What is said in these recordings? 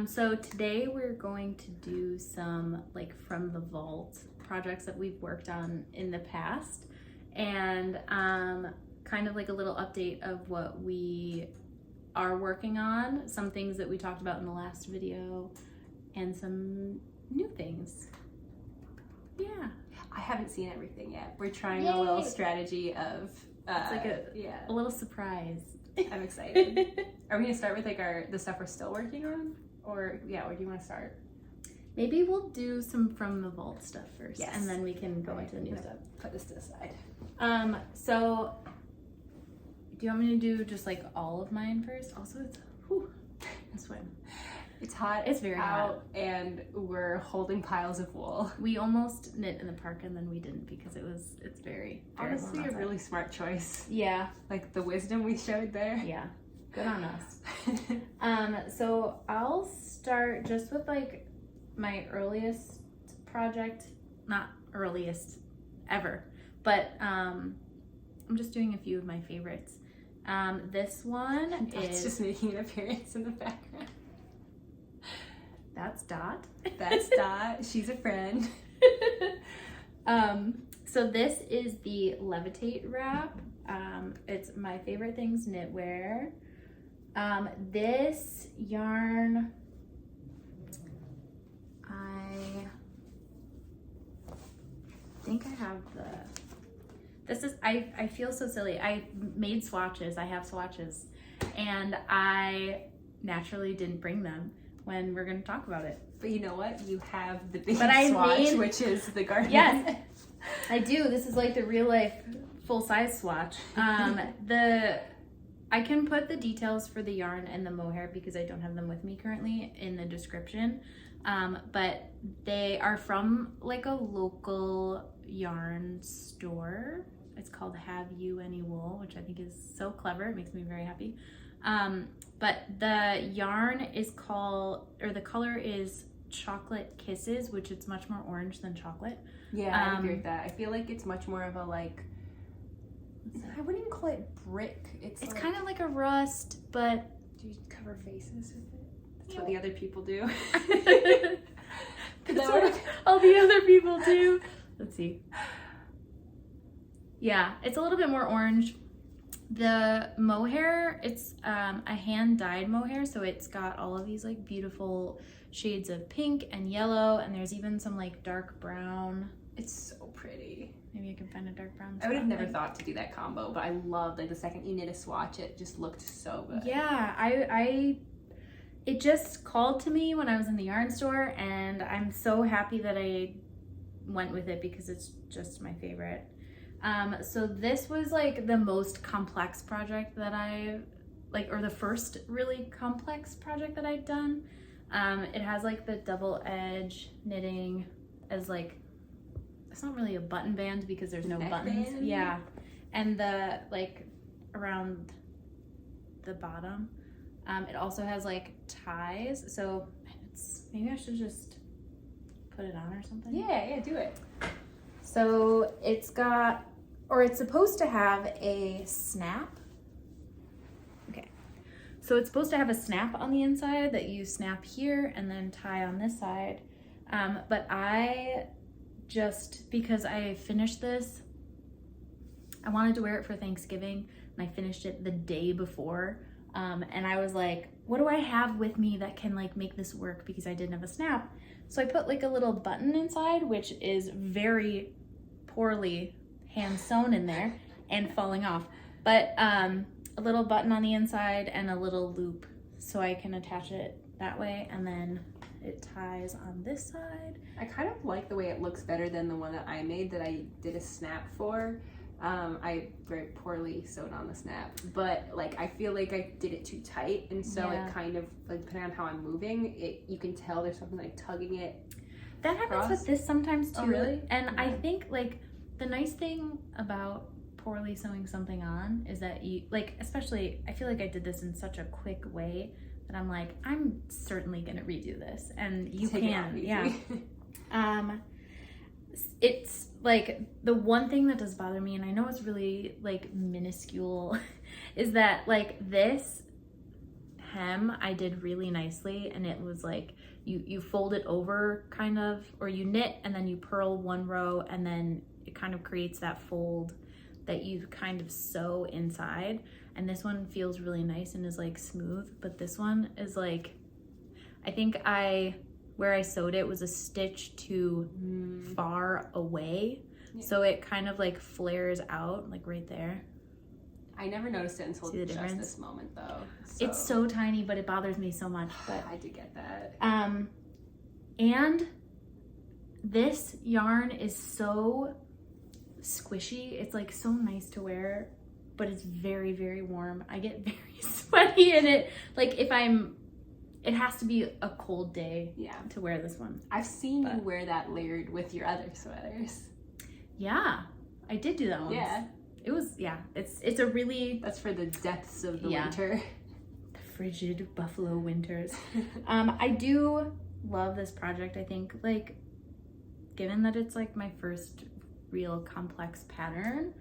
So today we're going to do some like from the vault projects that we've worked on in the past, and kind of like a little update of what we are working on, some things that we talked about in the last video, and some new things. Yeah. I haven't seen everything yet. We're trying Yay. a little strategy of It's like a little surprise. I'm excited. Are we gonna start with like the stuff we're still working on? Or do you want to start? Maybe we'll do some from the vault stuff first, Yes. and then we can go into the new stuff. Put this to the side. So do you want me to do just like all of mine first? Also, it's swim. It's hot. It's very hot. And we're holding piles of wool. We almost knit in the park and then we didn't because it's very Honestly, warm a really smart choice. Yeah. Like the wisdom we showed there. Yeah. Good on us. So I'll start just with like my earliest project, not earliest ever, but I'm just doing a few of my favorites. This one It's just making an appearance in the background. That's Dot. That's Dot. She's a friend. So this is the Levitate wrap. It's my favorite things knitwear. This yarn, I think I have I feel so silly. I made swatches. I have swatches, and I naturally didn't bring them when we're going to talk about it. But you know what? You have the big swatch, which is the garden. Yes, I do. This is like the real life full size swatch. I can put the details for the yarn and the mohair because I don't have them with me currently in the description. But they are from like a local yarn store. It's called Have You Any Wool, which I think is so clever. It makes me very happy. But the yarn is the color is Chocolate Kisses, which it's much more orange than chocolate. Yeah, I agree with that. I feel like it's much more of a like, I wouldn't even call it brick. It's like, kind of like a rust, but do you cover faces with it? That's what the other people do. That's what all the other people do. Let's see. Yeah, it's a little bit more orange. The mohair, it's a hand-dyed mohair, so it's got all of these like beautiful shades of pink and yellow, and there's even some like dark brown. It's so pretty. Maybe I can find a dark brown. I would have never thought to do that combo, but I loved like the second you knit a swatch, it just looked so good. Yeah, it just called to me when I was in the yarn store, and I'm so happy that I went with it because it's just my favorite. So this was like the most complex project that or the first really complex project that I've done. It has like the double edge knitting as like, it's not really a button band because there's no buttons. Band? Yeah. And the like around the bottom, it also has like ties. So maybe I should just put it on or something. Yeah, do it. So it's supposed to have a snap. Okay. So it's supposed to have a snap on the inside that you snap here and then tie on this side. But because I finished this, I wanted to wear it for Thanksgiving, and I finished it the day before. And I was like, what do I have with me that can like make this work, because I didn't have a snap. So I put like a little button inside, which is very poorly hand sewn in there and falling off, but a little button on the inside and a little loop so I can attach it that way, and then it ties on this side. I kind of like the way it looks better than the one that I made that I did a snap for. I very poorly sewed on the snap, but like I feel like I did it too tight, and so it kind of like, depending on how I'm moving it, you can tell there's something like tugging it. That happens with this sometimes too. Oh, really? And I think like the nice thing about poorly sewing something on is that you like, especially I feel like I did this in such a quick way that I'm like, I'm certainly gonna redo this, and you can. Yeah. It's like the one thing that does bother me, and I know it's really like minuscule, is that like this hem I did really nicely, and it was like you fold it over kind of, or you knit and then you purl one row, and then it kind of creates that fold that you kind of sew inside. And this one feels really nice and is like smooth, but this one is like, I think where I sewed it was a stitch too far away. Yeah. So it kind of like flares out like right there. I never noticed it until just this moment though. So. It's so tiny, but it bothers me so much. But I do get that. And this yarn is so squishy. It's like so nice to wear, but it's very, very warm. I get very sweaty in it. Like it has to be a cold day to wear this one. I've seen you wear that layered with your other sweaters. Yeah, I did do that once. Yeah. It was, it's a really... That's for the depths of the winter. The frigid buffalo winters. I do love this project. I think, like, given that it's like my first real complex pattern,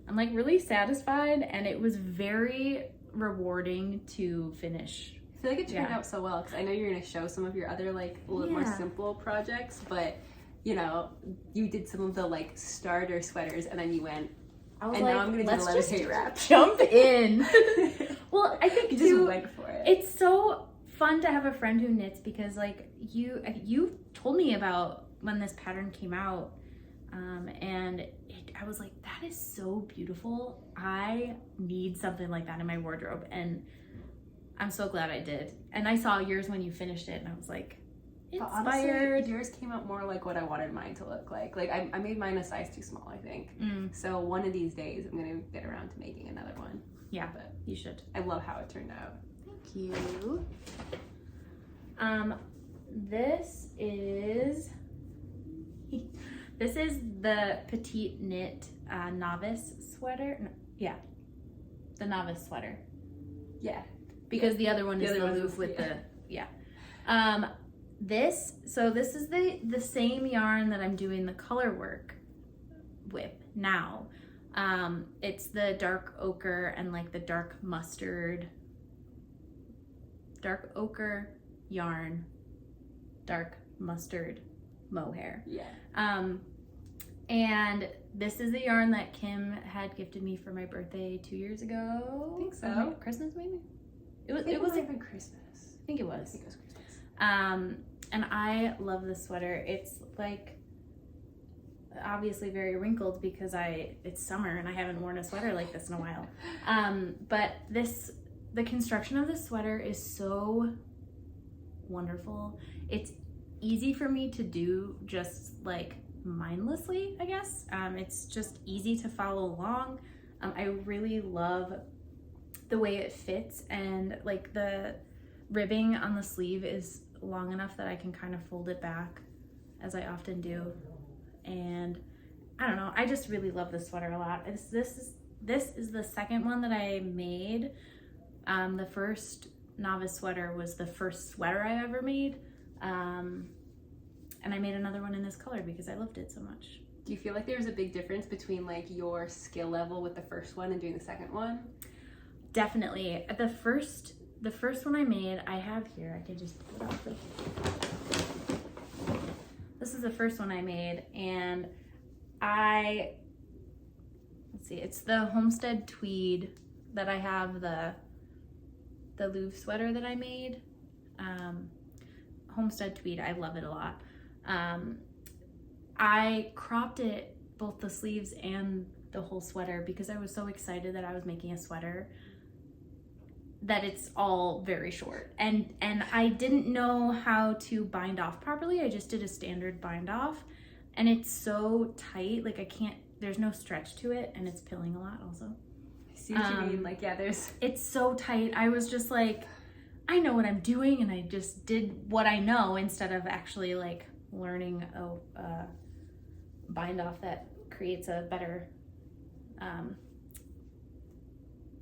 I'm like really satisfied, and it was very rewarding to finish. I feel like it turned out so well, because I know you're going to show some of your other like a little more simple projects, but you know, you did some of the like starter sweaters, and then you went, and like, now I'm going to do the levitate wrap. Jump in. Well, I think you just went for it. It's so fun to have a friend who knits, because like you told me about when this pattern came out, and I was like, that is so beautiful. I need something like that in my wardrobe, and I'm so glad I did. And I saw yours when you finished it, and I was like, inspired. Honestly, yours came out more like what I wanted mine to look like. Like I made mine a size too small, I think. So one of these days I'm gonna get around to making another one. Yeah, but you should. I love how it turned out. Thank you. This is the petite knit novice sweater. No, the novice sweater. Yeah. Because the other one is the loop with the this is the same yarn that I'm doing the color work with now. It's the dark ochre and like the dark ochre yarn, dark mustard mohair. Yeah. And this is the yarn that Kim had gifted me for my birthday 2 years ago. I think so. Christmas maybe? It was even Christmas. I think it was. I think it was Christmas. And I love this sweater. It's like obviously very wrinkled because it's summer and I haven't worn a sweater like this in a while. But the construction of this sweater is so wonderful. It's easy for me to do just like mindlessly, I guess. It's just easy to follow along. I really love the way it fits, and like the ribbing on the sleeve is long enough that I can kind of fold it back, as I often do. And I don't know, I just really love this sweater a lot. This is the second one that I made. The first novice sweater was the first sweater I ever made. And I made another one in this color because I loved it so much. Do you feel like there was a big difference between like your skill level with the first one and doing the second one? Definitely. The first one I made, I have here. I can just pull it off. This is the first one I made, and let's see, it's the homestead tweed that I have, the Louvre sweater that I made. Homestead tweed, I love it a lot. I cropped it, both the sleeves and the whole sweater, because I was so excited that I was making a sweater that it's all very short, and I didn't know how to bind off properly. I just did a standard bind off, and it's so tight, like there's no stretch to it, and it's pilling a lot also. I see what you mean. Like, yeah, it's so tight. I was just like, I know what I'm doing, and I just did what I know instead of actually like learning a bind off that creates a better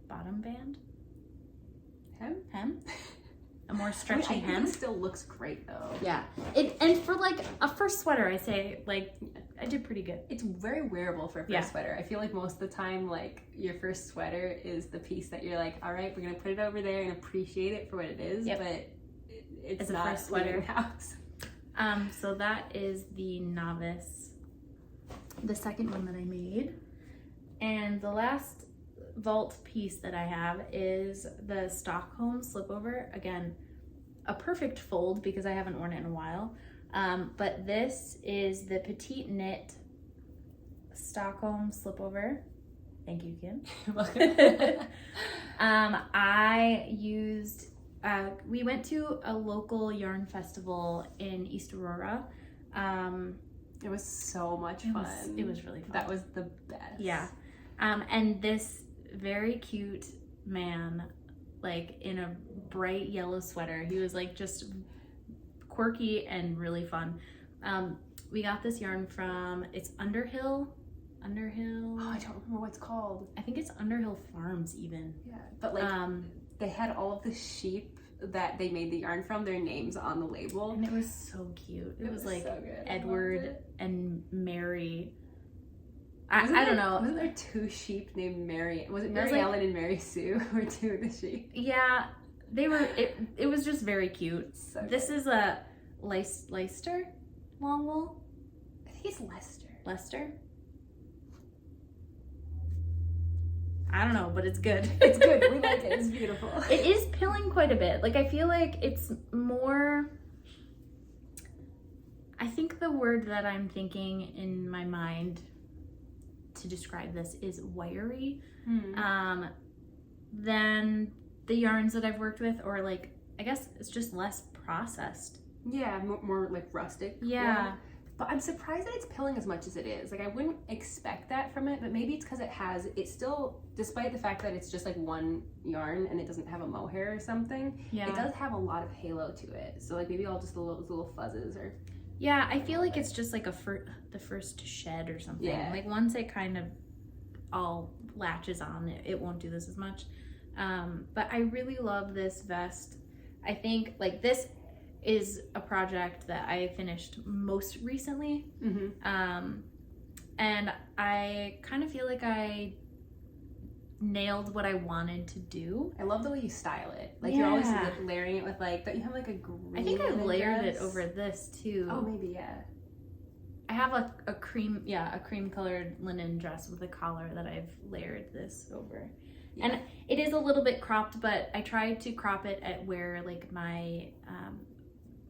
bottom band. Hem? a more stretchy I think hem. it still looks great though. Yeah. And for like a first sweater, I say like I did pretty good. It's very wearable for a first sweater. I feel like most of the time, like your first sweater is the piece that you're like, all right, we're gonna put it over there and appreciate it for what it is, but it's not a first sweater house. So that is the Novice, the second one that I made. And the last vault piece that I have is the Stockholm slipover. Again, a perfect fold because I haven't worn it in a while. But this is the Petite Knit Stockholm slipover. Thank you, Kim. I used, we went to a local yarn festival in East Aurora. It was so much fun. It was really fun. That was the best. Yeah. And this very cute man, like in a bright yellow sweater, he was like just quirky and really fun. We got this yarn from, it's Underhill. Oh, I don't remember what it's called. I think it's Underhill Farms even. Yeah, but like they had all of the sheep that they made the yarn from, their names on the label. And it was so cute. It was like so good. Edward and Mary. I don't know. Wasn't there two sheep named Mary? Was it Mary Ellen and Mary Sue were two of the sheep? Yeah, they were. It was just very cute. So this is a Leicester long wool. I think it's Leicester. Leicester. I don't know, but it's good. It's good. We like it. It's beautiful. It is pilling quite a bit. Like I feel like it's more. I think the word that I'm thinking in my mind to describe this is wiry than the yarns that I've worked with, or like I guess it's just less processed. Yeah, more like rustic. Yeah. But I'm surprised that it's pilling as much as it is. Like I wouldn't expect that from it, but maybe it's because it's still, despite the fact that it's just like one yarn and it doesn't have a mohair or something, it does have a lot of halo to it. So like maybe all just the little fuzzes or. Yeah, I feel like it's just like the first shed or something. Yeah. Like once it kind of all latches on, it won't do this as much. But I really love this vest. I think like this is a project that I finished most recently. And I kind of feel like I nailed what I wanted to do. I love the way you style it. Like you're always like layering it with like, don't you have like a green? I think I layered dress? it over this too. Oh, maybe, yeah. I have a cream colored linen dress with a collar that I've layered this over. Yeah. And it is a little bit cropped, but I tried to crop it at where like my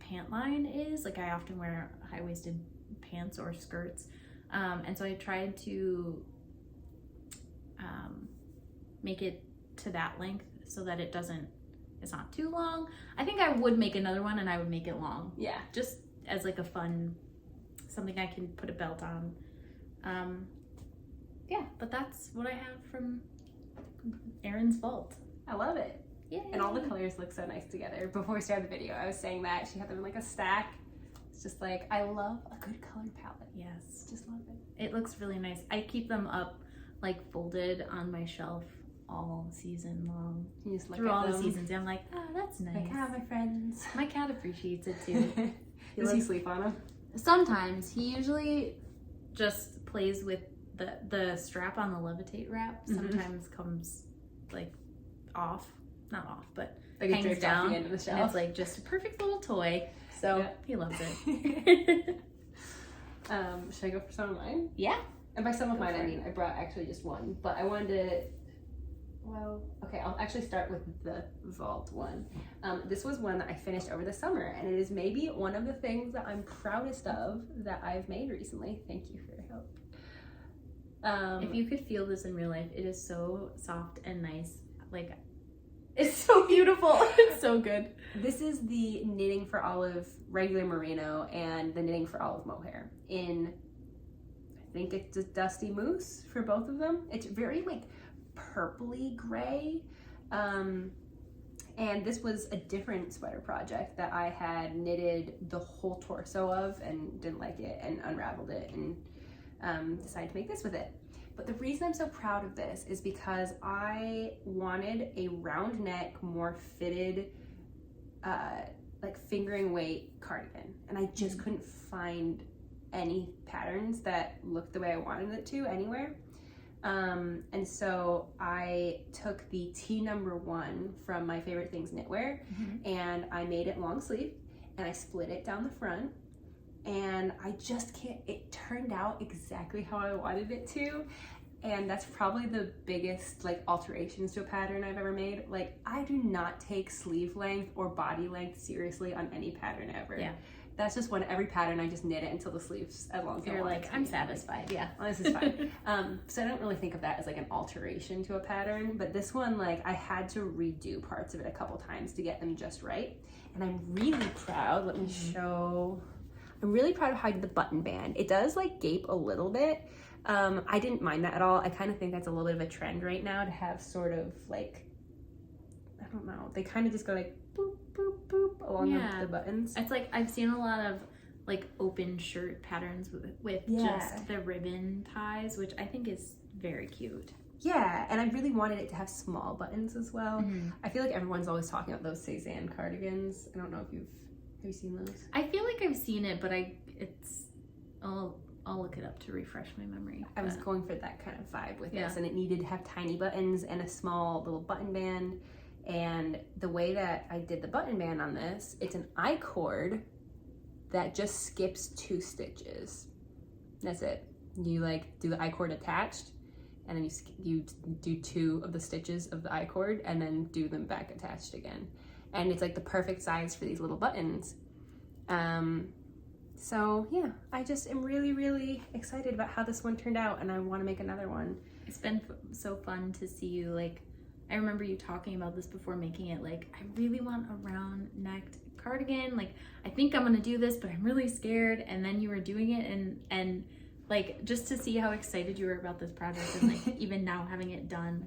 pant line is. Like I often wear high-waisted pants or skirts. And so I tried to make it to that length so that it's not too long. I think I would make another one and I would make it long. Yeah. Just as like a fun, something I can put a belt on. Yeah, but that's what I have from Arynne's vault. I love it. Yeah. And all the colors look so nice together. Before we started the video, I was saying that she had them in like a stack. It's just like, I love a good color palette. Yes. Just love it. It looks really nice. I keep them up like folded on my shelf all season long. You just look through at all them. the seasons. I'm like, oh, that's nice. Like, my friends. My cat appreciates it too. Does he sleep on them? Sometimes. He usually just plays with the strap on the levitate wrap. Sometimes comes like off. Not off, but like hangs down. Off the end of the shelf. And it's like just a perfect little toy. So he loves it. Should I go for some of mine? Yeah. And by some of mine, I mean I brought actually just one, but I wanted to. Well, okay, I'll actually start with the vault one. This was one that I finished over the summer, and it is maybe one of the things that I'm proudest of that I've made recently. Thank you for your help. If you could feel this in real life, it is so soft and nice. Like, it's so beautiful. It's so good. This is the Knitting for Olive regular merino and the Knitting for Olive mohair in, I think it's a dusty moose for both of them. It's very like purpley gray. And this was a different sweater project that I had knitted the whole torso of and didn't like it and unraveled it and decided to make this with it. But the reason I'm so proud of this is because I wanted a round neck, more fitted like fingering weight cardigan, and I just couldn't find any patterns that looked the way I wanted it to anywhere. And so I took the T number 1 from My Favorite Things Knitwear, and I made it long sleeve, and I split it down the front, and I just can't, it turned out exactly how I wanted it to. And that's probably the biggest like alterations to a pattern I've ever made. Like, I do not take sleeve length or body length seriously on any pattern ever. Yeah. That's just every pattern I just knit it until the sleeves, as long as you're like, I'm satisfied. Yeah. Oh, this is fine. So I don't really think of that as like an alteration to a pattern, but this one, like, I had to redo parts of it a couple times to get them just right. And I'm really proud. Let me show. I'm really proud of how I did the button band. It does like gape a little bit. I didn't mind that at all. I kind of think that's a little bit of a trend right now to have sort of like, I don't know, they kind of just go like boop, boop, boop along the buttons. It's like, I've seen a lot of like open shirt patterns with just the ribbon ties, which I think is very cute. Yeah, and I really wanted it to have small buttons as well. I feel like everyone's always talking about those Cezanne cardigans. I don't know if have you seen those? I feel like I've seen it, but I'll look it up to refresh my memory. I was going for that kind of vibe with this, and it needed to have tiny buttons and a small little button band. And the way that I did the button band on this, it's an I-cord that just skips 2 stitches. That's it. You like do the I-cord attached, and then you do 2 of the stitches of the I-cord, and then do them back attached again. And it's like the perfect size for these little buttons. So yeah, I just am really, really excited about how this one turned out, and I want to make another one. It's been so fun to see you, like, I remember you talking about this before making it, like, I really want a round necked cardigan, like, I think I'm gonna do this, but I'm really scared. And then you were doing it, and like, just to see how excited you were about this project, and like even now having it done,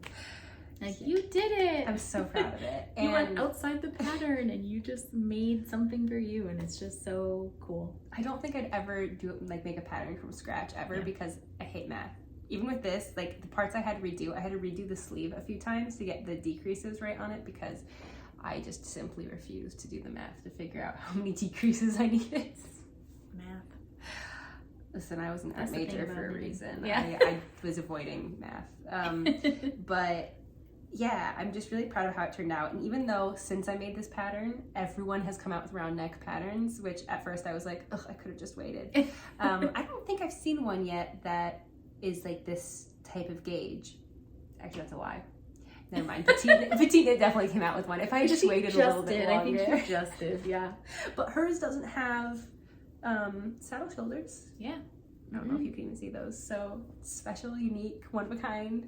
like, you did it. I'm so proud of it. You went outside the pattern and you just made something for you, and it's just so cool. I don't think I'd ever make a pattern from scratch ever, because I hate math. Even with this, like, the parts I had to redo the sleeve a few times to get the decreases right on it, because I just simply refused to do the math to figure out how many decreases I needed. Math. Listen, I was an art major for a reason. Yeah. I was avoiding math. But yeah, I'm just really proud of how it turned out. And even though since I made this pattern, everyone has come out with round neck patterns, which at first I was like, ugh, I could have just waited. I don't think I've seen one yet that is like this type of gauge. Actually, that's a lie. Never mind. Petite definitely came out with one. If I had just waited a little bit longer. I think she just did, yeah. But hers doesn't have saddle shoulders. Yeah. I don't know if you can even see those. So special, unique, one of a kind.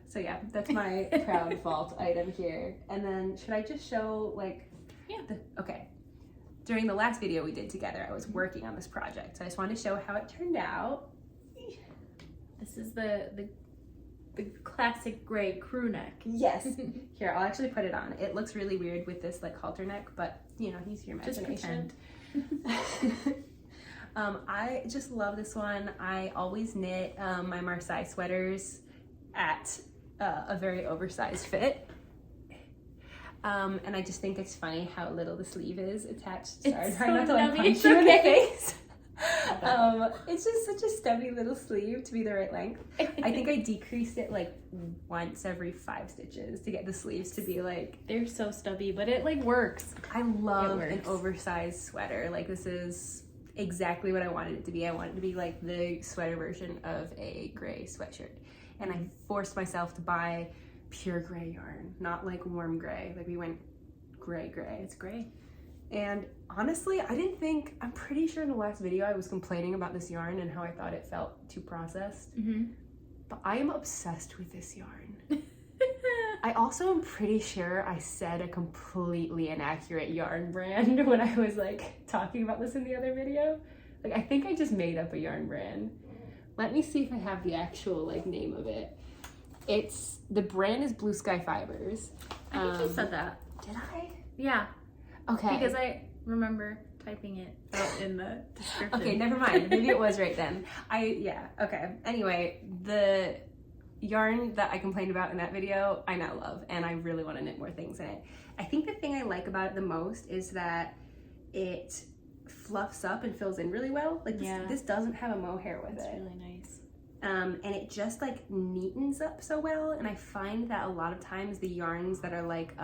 So yeah, that's my proud vault item here. And then should I just show like, okay. During the last video we did together, I was working on this project. So I just wanted to show how it turned out. This is the classic gray crew neck. Yes. Here, I'll actually put it on. It looks really weird with this like halter neck, but you know, use your imagination. I just love this one. I always knit my Marseille sweaters at a very oversized fit. And I just think it's funny how little the sleeve is attached. Sorry, I'm trying not to like punch you in the face. It's just such a stubby little sleeve to be the right length. I think I decreased it like once every 5 stitches to get the sleeves to be like, they're so stubby, but it like works. I love an oversized sweater. Like, this is exactly what I wanted it to be. I wanted it to be like the sweater version of a gray sweatshirt, and I forced myself to buy pure gray yarn, not like warm gray. Like, we went gray. It's gray. And honestly, I'm pretty sure in the last video I was complaining about this yarn and how I thought it felt too processed. But I am obsessed with this yarn. I also am pretty sure I said a completely inaccurate yarn brand when I was like talking about this in the other video. Like, I think I just made up a yarn brand. Let me see if I have the actual like name of it. The brand is Blue Sky Fibers. I think you said that. Did I? Yeah. Okay. Because I remember typing it out in the description. Okay, never mind. Maybe it was right then. Okay. Anyway, the yarn that I complained about in that video, I now love, and I really want to knit more things in it. I think the thing I like about it the most is that it fluffs up and fills in really well. Like this doesn't have a mohair with it. It's really nice. And it just like neatens up so well. And I find that a lot of times the yarns that are like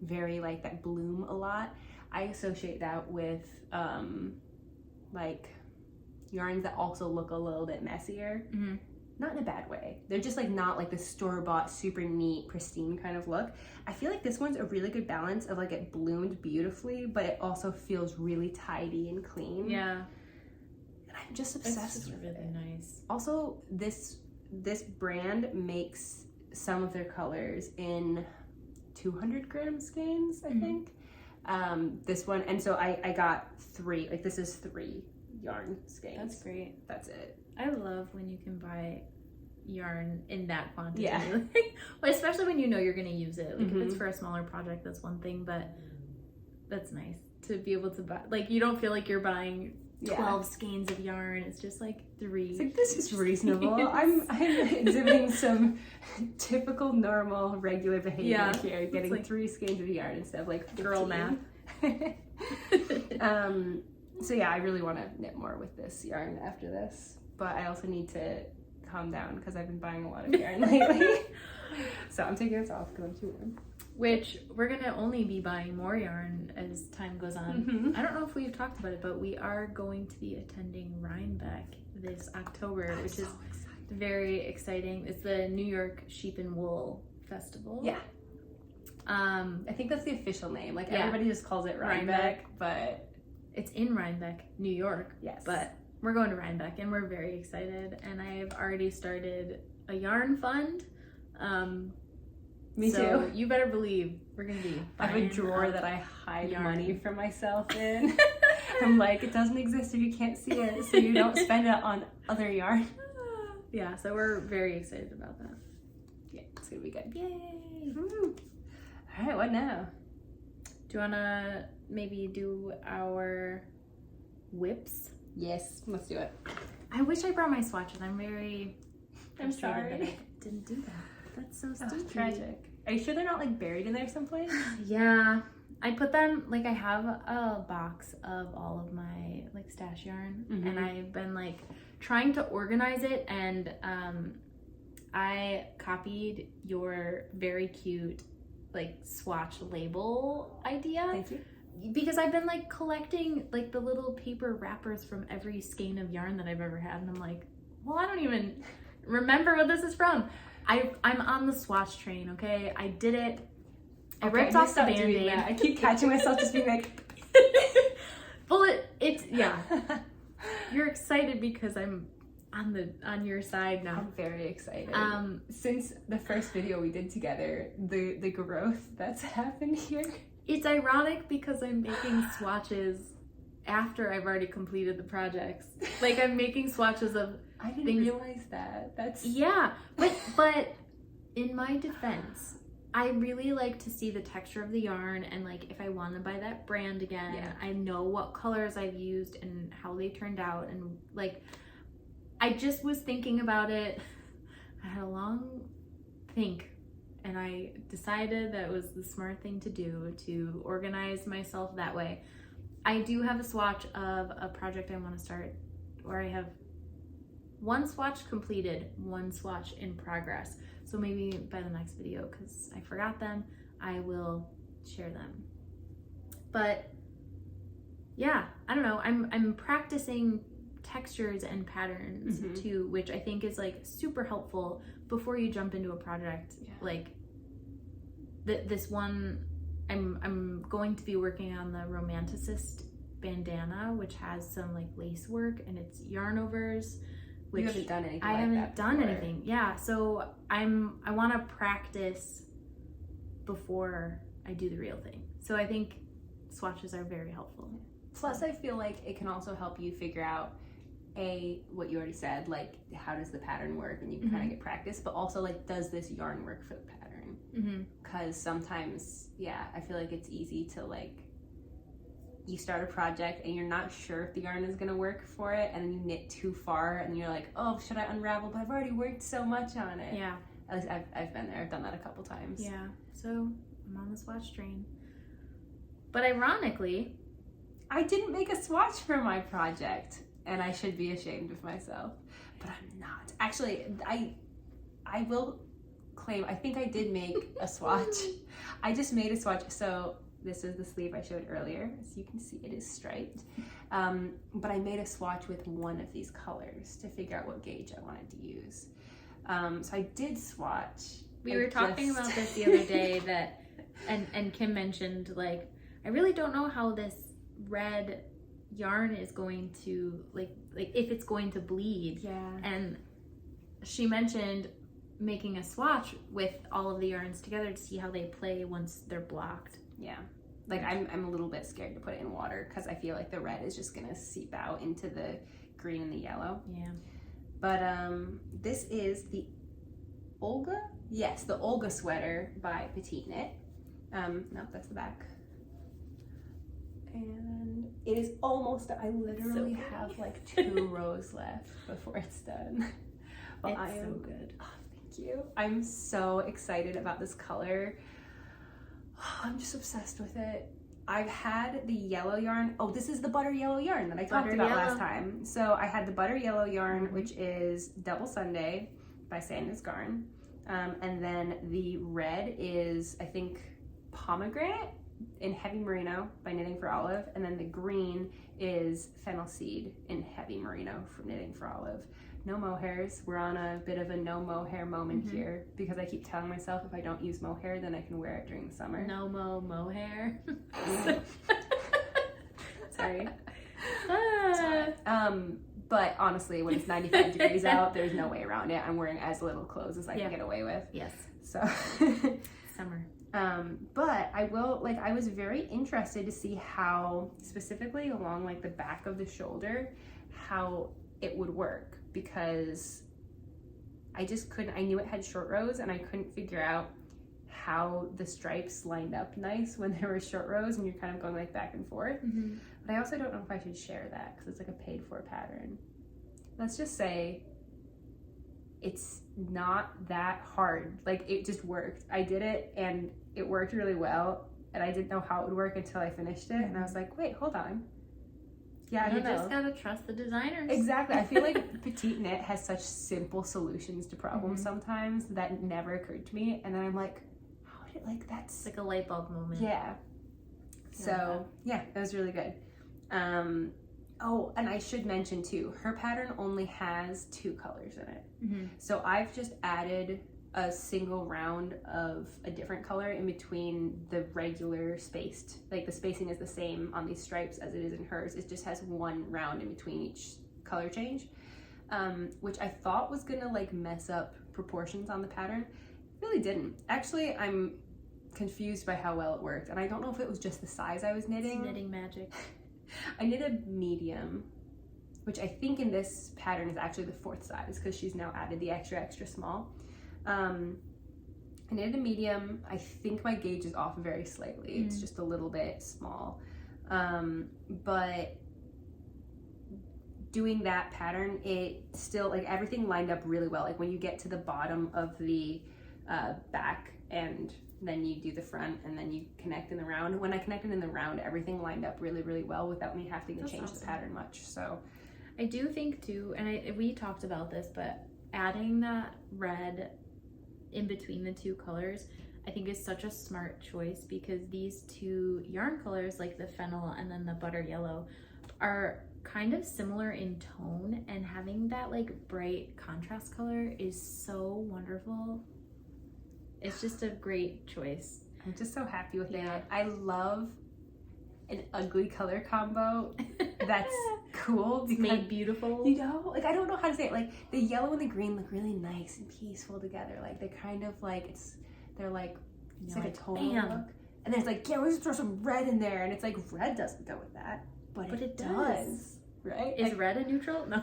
very like that bloom a lot, I associate that with like yarns that also look a little bit messier. Not in a bad way. They're just like not like the store-bought, super neat, pristine kind of look. I feel like this one's a really good balance of like it bloomed beautifully, but it also feels really tidy and clean. Yeah. And I'm just obsessed with really it. Nice. Also, this brand makes some of their colors in 200 gram skeins, I think. This one, and so I got 3. Like this is 3 yarn skeins. That's great. That's it. I love when you can buy yarn in that quantity. Yeah. Well, especially when you know you're going to use it. Like if it's for a smaller project, that's one thing, but that's nice to be able to buy. Like you don't feel like you're buying 12 skeins of yarn. It's just like 3. It's like, this is reasonable. I'm exhibiting some typical, normal, regular behavior here, getting like 3 skeins of yarn instead of like 15. Girl math. So yeah, I really want to knit more with this yarn after this, but I also need to calm down because I've been buying a lot of yarn lately. So I'm taking this off because I'm too warm. Which we're gonna only be buying more yarn as time goes on. I don't know if we've talked about it, but we are going to be attending Rhinebeck this October, which is very exciting. It's the New York Sheep and Wool Festival. Yeah. I think that's the official name. Like everybody just calls it Rhinebeck, but it's in Rhinebeck, New York. Yes. But we're going to Rhinebeck and we're very excited. And I've already started a yarn fund. Me too. You better believe we're gonna be. I have a drawer that I hide money for myself in. I'm like, it doesn't exist if you can't see it, so you don't spend it on other yarn. Yeah, so we're very excited about that. Yeah, it's gonna be good. Yay! Woo. All right, what now? Do you wanna maybe do our whips? Yes, let's do it. I wish I brought my swatches. I'm sorry that I didn't do that. That's so stupid. Tragic. Are you sure they're not like buried in there someplace? Yeah. I put them, like I have a box of all of my like stash yarn and I've been like trying to organize it, and I copied your very cute like swatch label idea. Thank you. Because I've been like collecting like the little paper wrappers from every skein of yarn that I've ever had, and I'm like, well, I don't even remember what this is from. I'm on the swatch train, okay? I did it. I ripped off the Band-Aid. I keep catching myself just being like... Well, it's yeah. You're excited because I'm on your side now. I'm very excited. Since the first video we did together, the growth that's happened here. It's ironic because I'm making swatches after I've already completed the projects. Like I'm making swatches of I didn't realize that. That's yeah, but in my defense, I really like to see the texture of the yarn, and like if I want to buy that brand again, I know what colors I've used and how they turned out, and like I just was thinking about it. I had a long think, and I decided that it was the smart thing to do to organize myself that way. I do have a swatch of a project I want to start, where I have one swatch completed, one swatch in progress. So maybe by the next video, because I forgot them, I will share them. But yeah, I don't know. I'm practicing textures and patterns too, which I think is like super helpful before you jump into a project. Yeah. Like this one, I'm going to be working on the Romanticist bandana, which has some like lace work, and it's yarn overs. Which you haven't done anything. I haven't done anything. Yeah, so I want to practice before I do the real thing. So I think swatches are very helpful. Plus, I feel like it can also help you figure out what you already said, like how does the pattern work, and you can kind of get practice. But also, like, does this yarn work for the pattern? Because sometimes, I feel like it's easy to like you start a project and you're not sure if the yarn is going to work for it, and then you knit too far and you're like, oh, should I unravel? But I've already worked so much on it. Yeah. At least I've been there. I've done that a couple times. Yeah. So I'm on the swatch train. But ironically, I didn't make a swatch for my project, and I should be ashamed of myself, but I'm not. Actually, I will claim, I think I did make a swatch. I just made a swatch. So this is the sleeve I showed earlier. As you can see, it is striped. But I made a swatch with one of these colors to figure out what gauge I wanted to use. So I did swatch. We were talking about this the other day that, and Kim mentioned, like, I really don't know how this red yarn is going to, like if it's going to bleed. Yeah. And she mentioned making a swatch with all of the yarns together to see how they play once they're blocked. Yeah. Like I'm a little bit scared to put it in water because I feel like the red is just gonna seep out into the green and the yellow. Yeah. But this is the Olga? Yes, the Olga sweater by Petite Knit. No, that's the back. And it is almost, I literally have like 2 rows left before it's done. Well, it's so good. Oh, thank you. I'm so excited about this color. Oh, I'm just obsessed with it. I've had the yellow yarn. Oh, this is the butter yellow yarn that I talked about last time. So I had the butter yellow yarn, which is Double Sunday by Sanders Garn. And then the red is, I think, Pomegranate in Heavy Merino by Knitting for Olive. And then the green is Fennel Seed in Heavy Merino from Knitting for Olive. No mohairs. We're on a bit of a no mohair moment here because I keep telling myself if I don't use mohair, then I can wear it during the summer. No mohair. Sorry. But honestly, when it's 95 degrees out, there's no way around it. I'm wearing as little clothes as I can get away with. Yes. So summer. But I will, like, I was very interested to see how, specifically along like the back of the shoulder, how it would work, because I just couldn't, I knew it had short rows and I couldn't figure out how the stripes lined up nice when there were short rows and you're kind of going like back and forth. But I also don't know if I should share that because it's like a paid for pattern. Let's just say it's not that hard. Like, it just worked. I did it and it worked really well, and I didn't know how it would work until I finished it. And I was like, wait, hold on. Yeah, I don't know. You just gotta trust the designers. Exactly. I feel like Petite Knit has such simple solutions to problems sometimes that never occurred to me. And then I'm like, how did it, like, that's like a light bulb moment. Yeah. So yeah, it was really good. Oh, and I should mention too, her pattern only has 2 colors in it. So I've just added a single round of a different color in between the regular spaced, like the spacing is the same on these stripes as it is in hers. It just has 1 round in between each color change, which I thought was gonna like mess up proportions on the pattern. It really didn't. Actually, I'm confused by how well it worked, and I don't know if it was just the size I was knitting. It's knitting magic. I knit a medium, which I think in this pattern is actually the 4th size because she's now added the extra small. I knitted a medium. I think my gauge is off very slightly. It's just a little bit small. But doing that pattern, it still, like, everything lined up really well. Like when you get to the bottom of the back and then you do the front and then you connect in the round. When I connected in the round, everything lined up really well without me having to change the pattern much. So I do think too, and we talked about this, but adding that red in between the 2 colors I think is such a smart choice, because these 2 yarn colors, like the fennel and then the butter yellow, are kind of similar in tone, and having that like bright contrast color is so wonderful. It's just a great choice. I'm just so happy with it. I love an ugly color combo that's cool. It's made beautiful. You know, like, I don't know how to say it. Like, the yellow and the green look really nice and peaceful together. Like, they're kind of like, they're like, it's like a tonal look. And then it's like, yeah, let's throw some red in there. And it's like, red doesn't go with that. But it does. Right? Is like, red a neutral? No.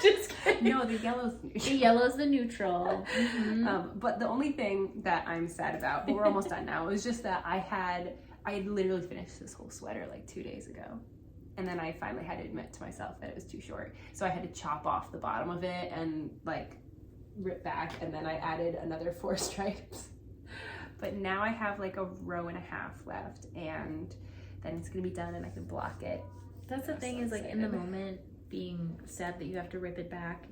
Just kidding. No, the yellow's neutral. The yellow's the neutral. But the only thing that I'm sad about, but we're almost done now, is just that I I literally finished this whole sweater like 2 days ago. And then I finally had to admit to myself that it was too short. So I had to chop off the bottom of it and like rip back. And then I added another 4 stripes. But now I have like a row and a half left. And then it's going to be done and I can block it. That's the thing, is like in the moment being sad that you have to rip it back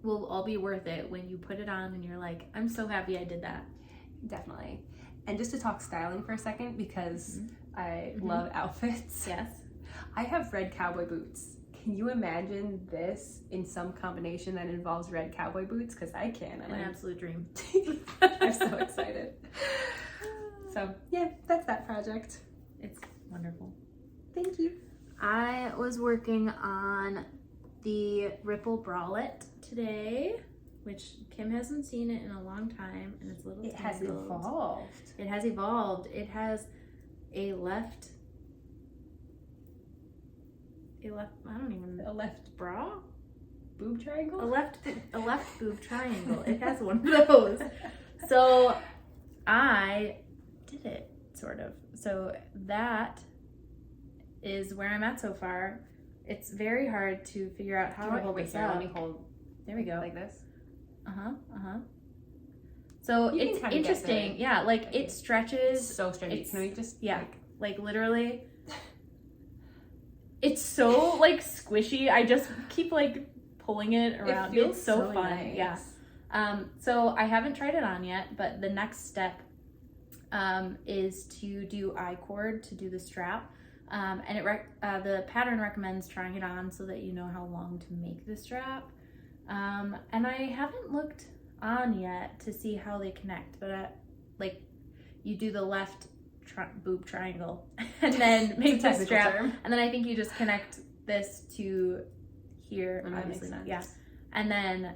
will all be worth it when you put it on and you're like, I'm so happy I did that. Definitely. And just to talk styling for a second, because I love outfits. Yes. I have red cowboy boots. Can you imagine this in some combination that involves red cowboy boots? Because I can. And An absolute dream. I'm so excited. So yeah, that's that project. It's wonderful. Thank you. I was working on the Ripple bralette today, which Kim hasn't seen it in a long time, and it's a little. It has evolved. It has evolved. It has a left. I don't even. A left bra. Boob triangle. A left boob triangle. It has one of those. So I did it, sort of. So that is where I'm at so far. It's very hard to figure out how to hold this up. Let me hold. There we go. Like this. So You it's interesting. Yeah, like it stretches. So stretchy. Can we just like literally. It's so like squishy. I just keep like pulling it around. It's so really fun. nice. Yeah. So I haven't tried it on yet, but the next step is to do I-cord to do the strap. And the pattern recommends trying it on so that you know how long to make the strap. And I haven't looked on yet to see how they connect, but like you do the left boob triangle and then make the strap, and then I think you just connect this to here, obviously not, yeah, and then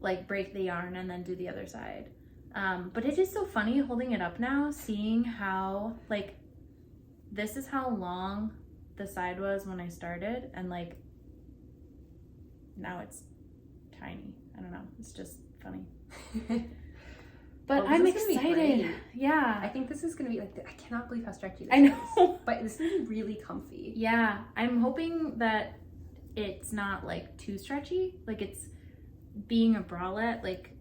like break the yarn and then do the other side. But it is so funny holding it up now, seeing how like this is how long the side was when I started, and like now it's tiny. I don't know, it's just funny. But I'm excited. Yeah. I think this is going to be like, I cannot believe how stretchy this I know. is. But this is really comfy. Yeah. I'm hoping that it's not like too stretchy. Like it's being a bralette, like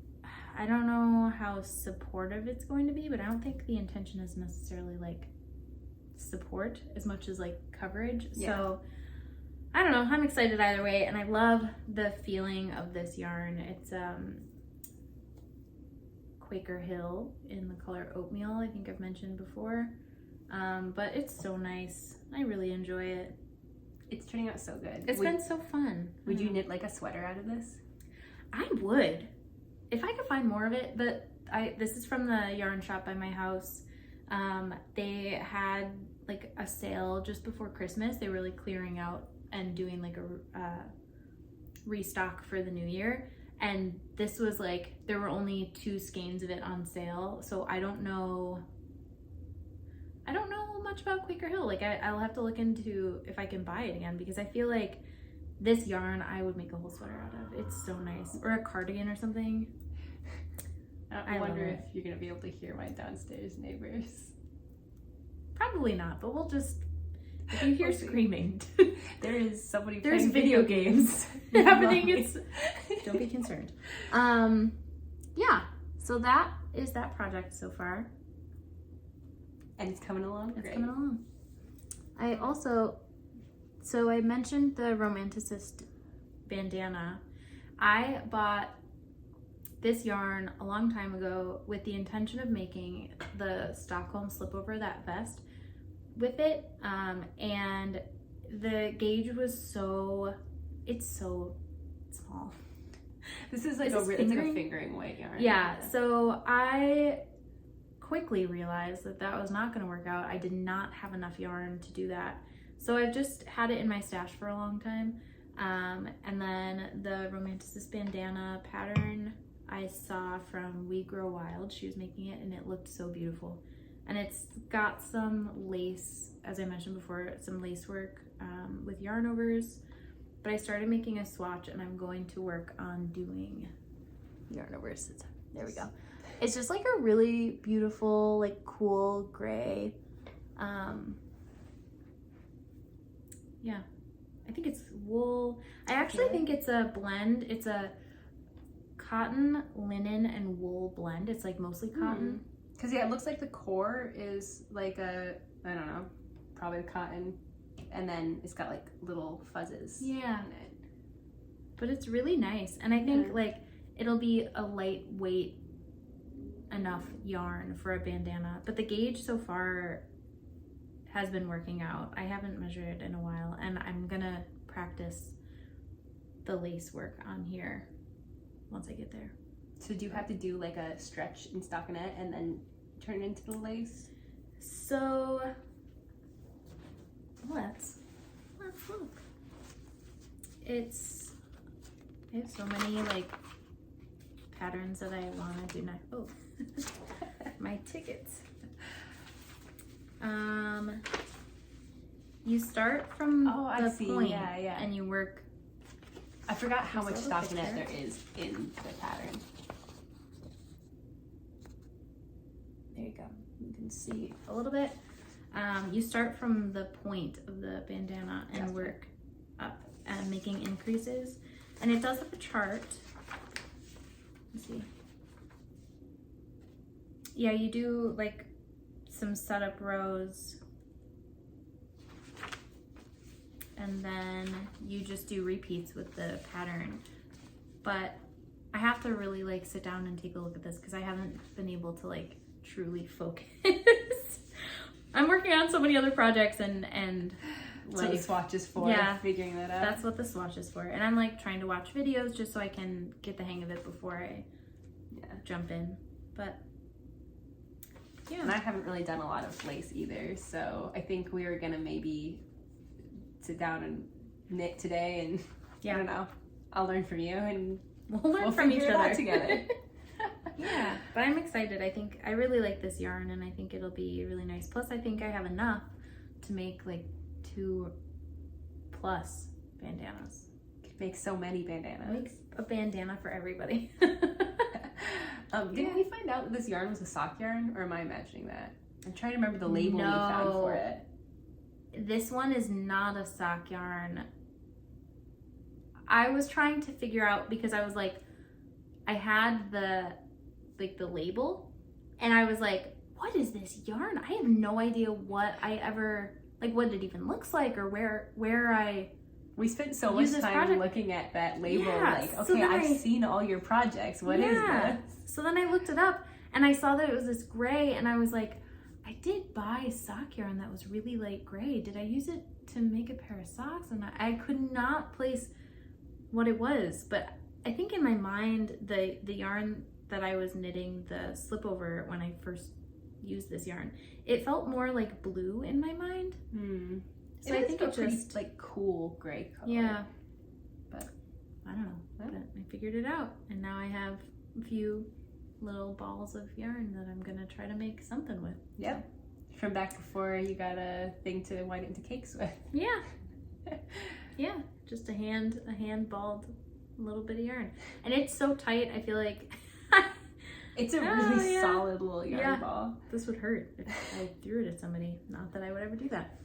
I don't know how supportive it's going to be, but I don't think the intention is necessarily like support as much as like coverage. Yeah. So I don't know. I'm excited either way. And I love the feeling of this yarn. It's Quaker Hill in the color Oatmeal, I think I've mentioned before. But it's so nice. I really enjoy it. It's turning out so good. It's been so fun. Would you knit like a sweater out of this? I would. If I could find more of it. But this is from the yarn shop by my house. They had like a sale just before Christmas. They were like clearing out and doing like a restock for the new year. And this was like, there were only 2 skeins of it on sale. So I don't know much about Quaker Hill. Like I'll have to look into if I can buy it again, because I feel like this yarn I would make a whole sweater out of. It's so nice. Or a cardigan or something. I wonder if you're going to be able to hear my downstairs neighbors. Probably not, but we'll just, if you hear screaming, there is somebody there's playing video games happening. Don't be concerned. Yeah, so that is that project so far. And it's coming along great. It's coming along. I mentioned the Romanticist bandana. I bought this yarn a long time ago with the intention of making the Stockholm slipover, that vest, with it. And the gauge was it's so small. This is like it's like a fingering weight yarn. Yeah, so I quickly realized that was not going to work out. I did not have enough yarn to do that. So I've just had it in my stash for a long time. And then the Romanticist bandana pattern I saw from We Grow Wild. She was making it and it looked so beautiful. And it's got some lace, as I mentioned before, some lace work with yarn overs. But I started making a swatch and I'm going to work on doing yarn overs. There we go. It's just like a really beautiful, like cool gray. Yeah, I think it's wool. I actually think it's a blend. It's a cotton, linen, and wool blend. It's like mostly cotton. Because yeah, it looks like the core is like a, I don't know, probably the cotton, and then it's got like little fuzzes. Yeah. In it. But it's really nice, and I think like it'll be a lightweight enough yarn for a bandana. But the gauge so far has been working out. I haven't measured it in a while, and I'm gonna practice the lace work on here once I get there. So do you have to do like a stretch and stockinette and then turn it into the lace? So let's look. I have so many like patterns that I want to do now. Oh, my tickets. You start from the point and you work. I forgot how much stockinette there is in the pattern. There you go. You can see a little bit. You start from the point of the bandana and work up and making increases. And it does have a chart. Let's see. Yeah, you do like some setup rows. And then you just do repeats with the pattern. But I have to really like sit down and take a look at this because I haven't been able to like truly focus. I'm working on so many other projects and That's what the swatch is for, figuring that out. That's what the swatch is for. And I'm like trying to watch videos just so I can get the hang of it before I jump in. But yeah. And I haven't really done a lot of lace either, so I think we are gonna maybe sit down and knit today, and I don't know, I'll learn from you and we'll learn from each other together. Yeah, but I'm excited. I think I really like this yarn, and I think it'll be really nice. Plus I think I have enough to make like 2+ bandanas. Could make so many bandanas. Make a bandana for everybody. Didn't we find out that this yarn was a sock yarn, or am I imagining that? I'm trying to remember the label we found for it. This one is not a sock yarn. I was trying to figure out because I was like, I had the label, and I was like, what is this yarn? I have no idea what I ever like, what it even looks like, or where I. We spent so much time looking at that label, like, okay, so I've seen all your projects. What is this? So then I looked it up, and I saw that it was this gray, and I was like, I did buy sock yarn that was really light gray. Did I use it to make a pair of socks? And I could not place what it was, but I think in my mind, the yarn that I was knitting the slip over when I first used this yarn, it felt more like blue in my mind. So I think it's just like cool gray color. Yeah, but I don't know. But I figured it out, and now I have a few little balls of yarn that I'm gonna try to make something with. Yep. From back before you got a thing to wind it into cakes with. Yeah. Yeah. Just a hand balled little bit of yarn, and it's so tight. I feel like it's a really solid little yarn ball. This would hurt if I threw it at somebody. Not that I would ever do that.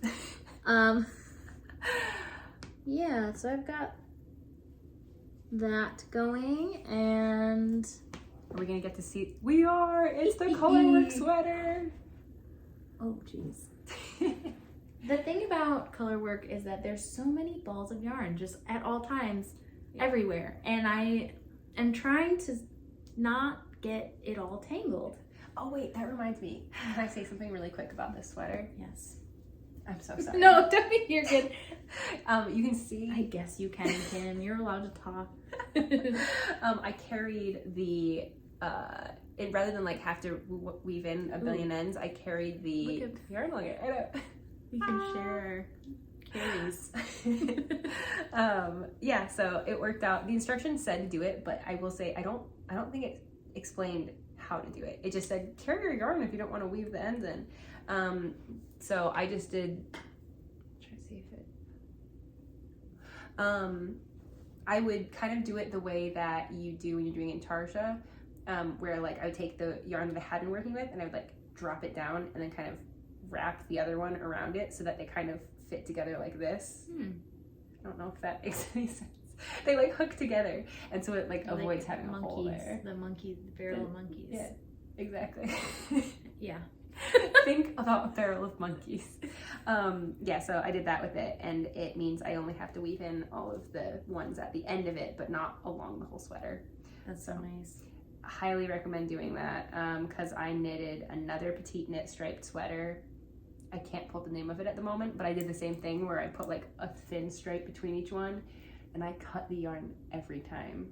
Yeah, so I've got that going, and are we gonna get to see? We are. It's the colorwork sweater. Oh, jeez. The thing about colorwork is that there's so many balls of yarn just at all times, everywhere, and I am trying to not get it all tangled. Oh wait, that reminds me. Can I say something really quick about this sweater? Yes. I'm so sorry. No, don't be. You're good. You can see. I guess you can, Kim. You're allowed to talk. I carried the rather than like have to weave in a billion ends. I carried the yarn longer. I know. We can share carries. Yeah, so it worked out. The instructions said to do it, but I will say I don't think it explained how to do it. It just said carry your yarn if you don't want to weave the ends in. So I just did. Try to see if it. I would kind of do it the way that you do when you're doing intarsia, where like I would take the yarn that I had been working with and I would like drop it down and then kind of wrap the other one around it so that they kind of fit together like this. I don't know if that makes any sense. They like hook together, and so it like avoids having a hole there. The barrel of monkeys. Yeah, exactly. Yeah. Think about a barrel of monkeys. Yeah, so I did that with it, and it means I only have to weave in all of the ones at the end of it, but not along the whole sweater. That's so nice. I highly recommend doing that because I knitted another petite knit striped sweater. I can't pull the name of it at the moment, but I did the same thing where I put like a thin stripe between each one, and I cut the yarn every time.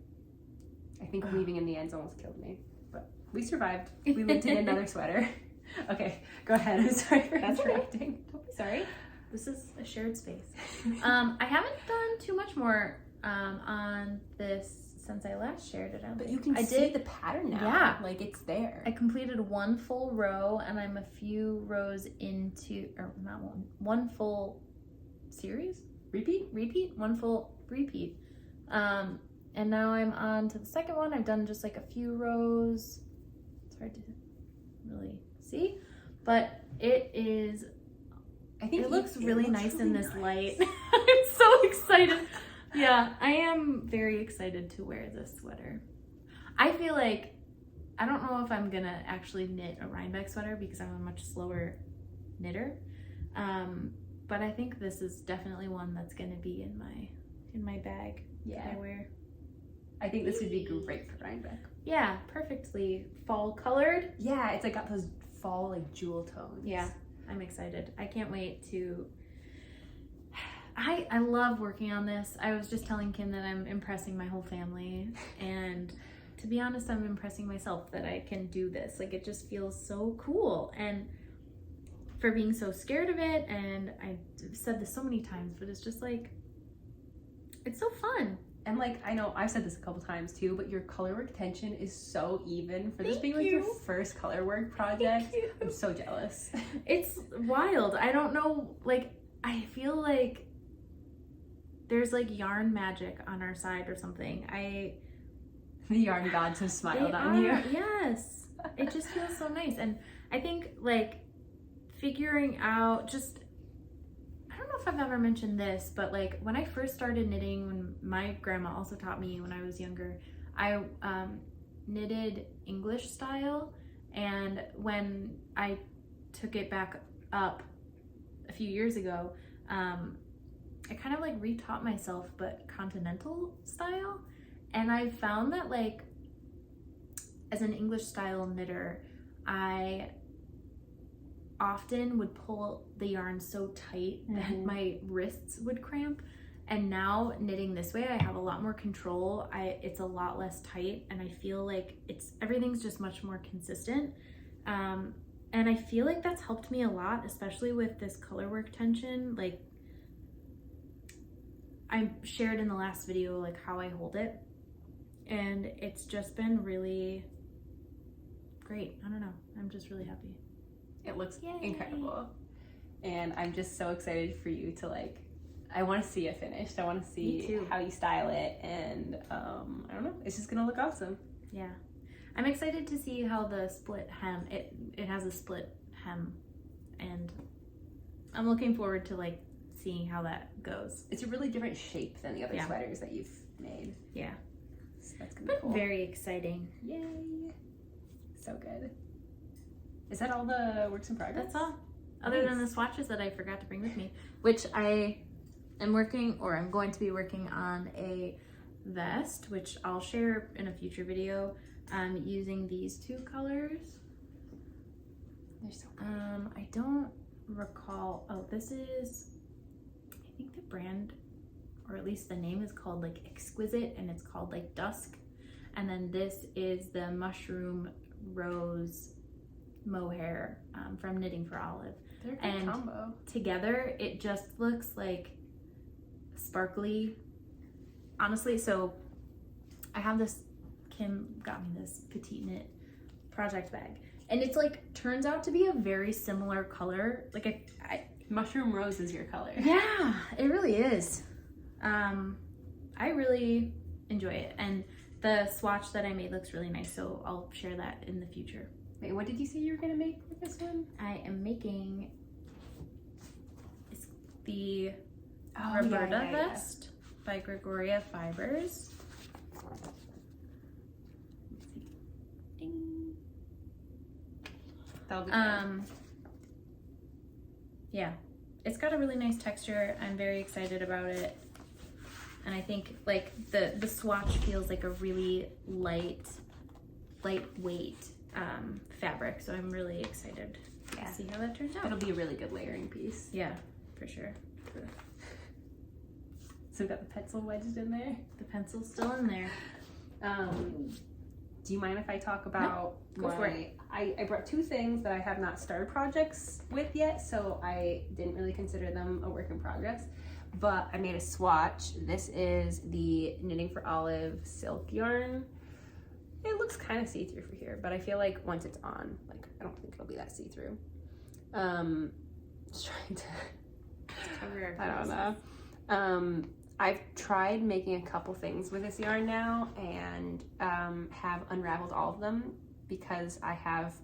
I think weaving in the ends almost killed me, but we survived. We lived in another sweater. Okay, go ahead. I'm sorry for interrupting. Don't be sorry. This is a shared space. I haven't done too much more on this since I last shared it. But you can see the pattern now. Yeah. Like it's there. I completed one full row and I'm a few rows into, or not one full series? Repeat? One full repeat. And now I'm on to the second one. I've done just like a few rows. It's hard to really see, but it is, I think it looks really nice in this light. I'm so excited. Yeah, I am very excited to wear this sweater. I feel like, I don't know if I'm gonna actually knit a Rhinebeck sweater because I'm a much slower knitter, but I think this is definitely one that's gonna be in my bag that I wear. I think this would be great for Rhinebeck. Yeah, perfectly fall colored. Yeah, it's like got those fall like jewel tones. Yeah, I'm excited. I can't wait to, I love working on this. I was just telling Kim that I'm impressing my whole family, and to be honest, I'm impressing myself that I can do this. Like, it just feels so cool, and for being so scared of it, and I've said this so many times, but it's just like, it's so fun. And like, I know I've said this a couple times too, but your color work tension is so even for this being Thank like you. your first color work project. I'm so jealous. It's wild. I don't know, like, I feel like there's like yarn magic on our side or something. The yarn gods have smiled on you. Yes. It just feels so nice. And I think like figuring out just, I don't know if I've ever mentioned this, but like when I first started knitting, when my grandma also taught me when I was younger, I knitted English style. And when I took it back up a few years ago, I kind of like retaught myself, but continental style. And I found that like as an English style knitter, I often would pull the yarn so tight that my wrists would cramp. And now knitting this way, I have a lot more control. It's a lot less tight, and I feel like everything's just much more consistent. And I feel like that's helped me a lot, especially with this color work tension. Like, I shared in the last video like how I hold it, and it's just been really great. I don't know, I'm just really happy. It looks incredible, and I'm just so excited for you to like, I want to see it finished. I want to see how you style it, and I don't know, it's just gonna look awesome. Yeah, I'm excited to see how the split hem, it has a split hem, and I'm looking forward to like seeing how that goes. It's a really different shape than the other sweaters that you've made. Yeah. So that's gonna be cool. Very exciting. Yay. So good. Is that all the works in progress? That's all. Other than the swatches that I forgot to bring with me, which I am working, or I'm going to be working on a vest, which I'll share in a future video, using these two colors. They're so good. I don't recall, this is, I think the brand, or at least the name is called like Exquisite, and it's called like Dusk. And then this is the Mushroom Rose mohair from Knitting for Olive. They're a good combo. Together, it just looks like sparkly. Honestly, so I have this, Kim got me this petite knit project bag, and it's like, turns out to be a very similar color. Like Mushroom Rose is your color. Yeah, it really is. I really enjoy it, and the swatch that I made looks really nice, so I'll share that in the future. Wait, what did you say you were gonna make with this one? I am making the Roberta vest by Gregoria Fibers. Ding. That'll be good. Yeah, it's got a really nice texture. I'm very excited about it. And I think like the swatch feels like a really lightweight fabric. So I'm really excited to see how that turns out. It'll be a really good layering piece. Yeah, for sure. So we've got the pencil wedged in there. The pencil's still in there. Do you mind if I talk about Go for it. I brought two things that I have not started projects with yet, so I didn't really consider them a work in progress. But I made a swatch. This is the Knitting for Olive silk yarn. It looks kind of see-through for here, but I feel like once it's on, like I don't think it'll be that see-through. Just trying to Cover I don't know. I've tried making a couple things with this yarn now and have unraveled all of them because I have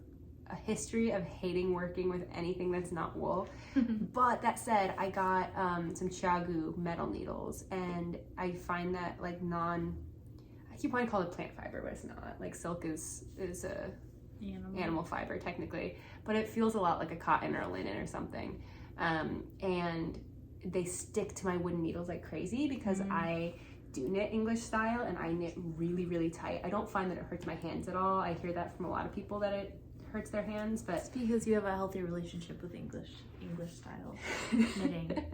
a history of hating working with anything that's not wool. But that said, I got some Chiagu metal needles, and I find that like I keep wanting to call it plant fiber, but it's not. Like silk is a animal fiber technically, but it feels a lot like a cotton or a linen or something. And they stick to my wooden needles like crazy because I do knit English style and I knit really, really tight. I don't find that it hurts my hands at all. I hear that from a lot of people that it hurts their hands, but it's because you have a healthy relationship with English style knitting.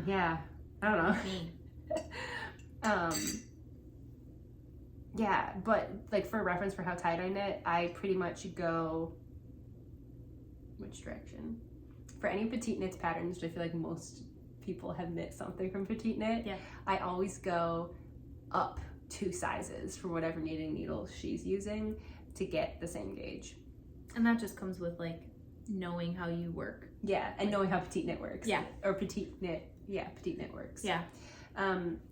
Yeah, I don't know. Me. Yeah, but like for reference for how tight I knit, I pretty much go which direction? For any petite knits patterns, which I feel like most people have knit something from petite knit, yeah. I always go up 2 sizes for whatever knitting needle she's using to get the same gauge. And that just comes with like knowing how you work. Yeah, and knowing how petite knit works. Yeah. Or petite knit works. Yeah.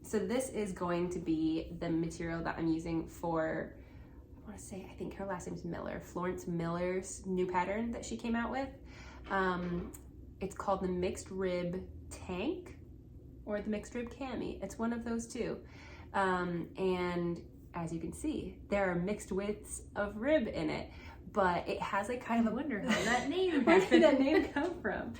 So this is going to be the material that I'm using for, I think her last name is Miller, Florence Miller's new pattern that she came out with. It's called the Mixed Rib Tank or the Mixed Rib Cami. It's one of those two. And as you can see, there are mixed widths of rib in it, but it has like kind of a wonder how that name where did that name come from?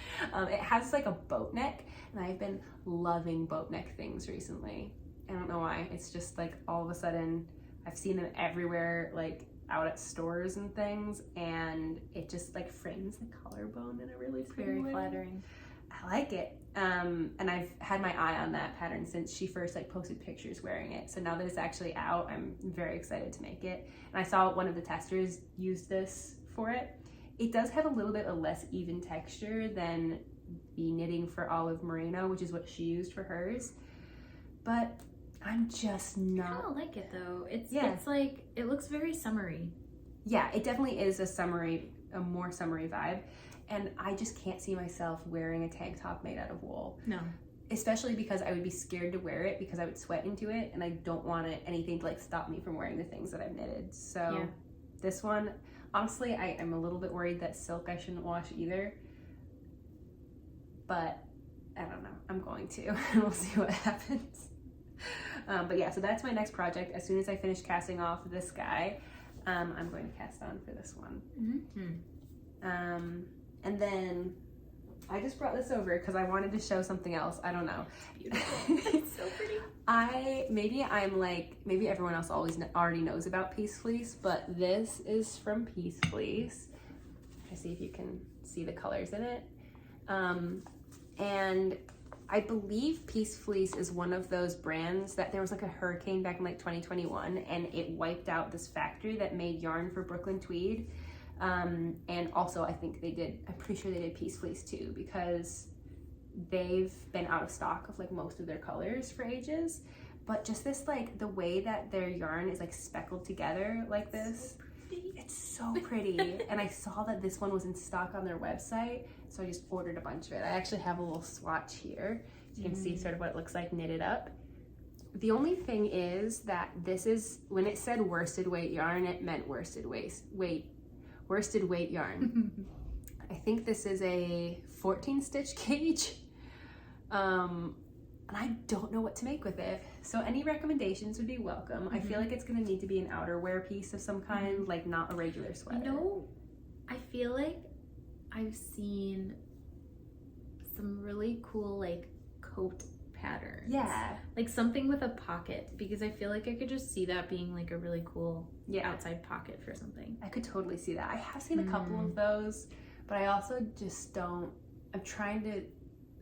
It has like a boat neck, and I've been loving boat neck things recently. I don't know why. It's just like all of a sudden I've seen them everywhere, like out at stores and things, and it just like frames the collarbone in a really pretty way. Flattering. I like it. And I've had my eye on that pattern since she first like posted pictures wearing it. So now that it's actually out, I'm very excited to make it. And I saw one of the testers use this for it. It does have a little bit of less even texture than the Knitting for Olive Merino, which is what she used for hers. But I'm just not. I don't like it though. It's like, it looks very summery. Yeah, it definitely is a more summery vibe. And I just can't see myself wearing a tank top made out of wool. No. Especially because I would be scared to wear it because I would sweat into it, and I don't want anything to like stop me from wearing the things that I've knitted. So this one, honestly, I'm a little bit worried that silk I shouldn't wash either. But I don't know. I'm going to. We'll see what happens. But yeah, so that's my next project. As soon as I finish casting off this guy, I'm going to cast on for this one. And then I just brought this over because I wanted to show something else. I don't know. Beautiful. It's so pretty. Maybe everyone else already knows about Peace Fleece, but this is from Peace Fleece. I see if you can see the colors in it. And I believe Peace Fleece is one of those brands that there was like a hurricane back in like 2021, and it wiped out this factory that made yarn for Brooklyn Tweed. And also I think I'm pretty sure they did Peace Fleece too, because they've been out of stock of like most of their colors for ages. But just this, like the way that their yarn is like speckled together like this, it's so pretty. And I saw that this one was in stock on their website, so I just ordered a bunch of it. I actually have a little swatch here, so you can see sort of what it looks like knitted up. The only thing is that this is, when it said worsted weight yarn, it meant worsted weight yarn. I think this is a 14 stitch gauge. And I don't know what to make with it. So any recommendations would be welcome. I feel like it's gonna need to be an outerwear piece of some kind, like not a regular sweater. You know, I feel like I've seen some really cool like coat patterns. Yeah. Like something with a pocket, because I feel like I could just see that being like a really cool outside pocket for something. I could totally see that. I have seen a couple of those, but I also just don't, I'm trying to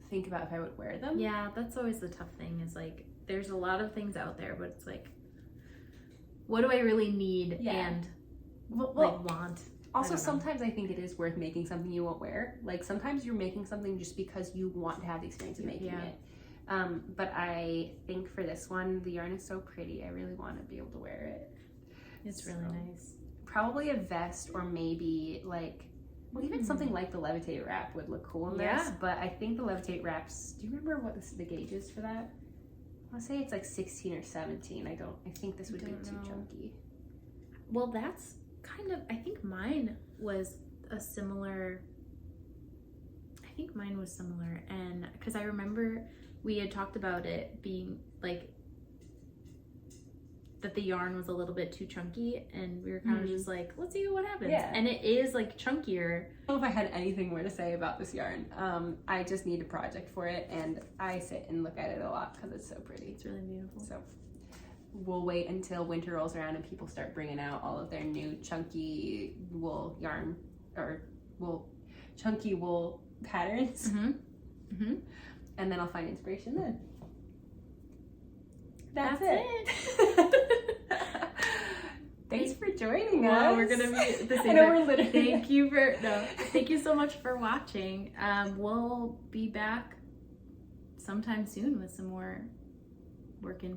think about if I would wear them. Yeah, that's always the tough thing, is like there's a lot of things out there, but it's like, what do I really need and like want? Also, sometimes I think it is worth making something you won't wear. Like sometimes you're making something just because you want to have the experience of making it. But I think for this one, the yarn is so pretty. I really want to be able to wear it. It's really nice. Probably a vest, or maybe like, well, even something like the levitate wrap would look cool in this. But I think the levitate wraps, do you remember what the gauge is for that? I want to say it's like 16 or 17. I think this would be too chunky. Well, that's kind of, I think mine was similar, and because I remember we had talked about it being like that the yarn was a little bit too chunky, and we were kind of just like, let's see what happens. And it is like chunkier. I don't know if I had anything more to say about this yarn. I just need a project for it, and I sit and look at it a lot because it's so pretty. It's really beautiful. So we'll wait until winter rolls around and people start bringing out all of their new chunky wool yarn, or chunky wool patterns. And then I'll find inspiration then. That's it. Thanks for joining us. Well, we're gonna be the same. I know we're literally. Thank you so much for watching. We'll be back sometime soon with some more works in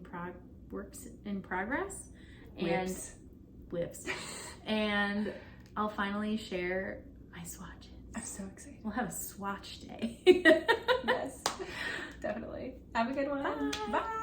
progress and whips. And I'll finally share my swatches. I'm so excited. We'll have a swatch day. Yes, definitely. Have a good one. Bye. Bye.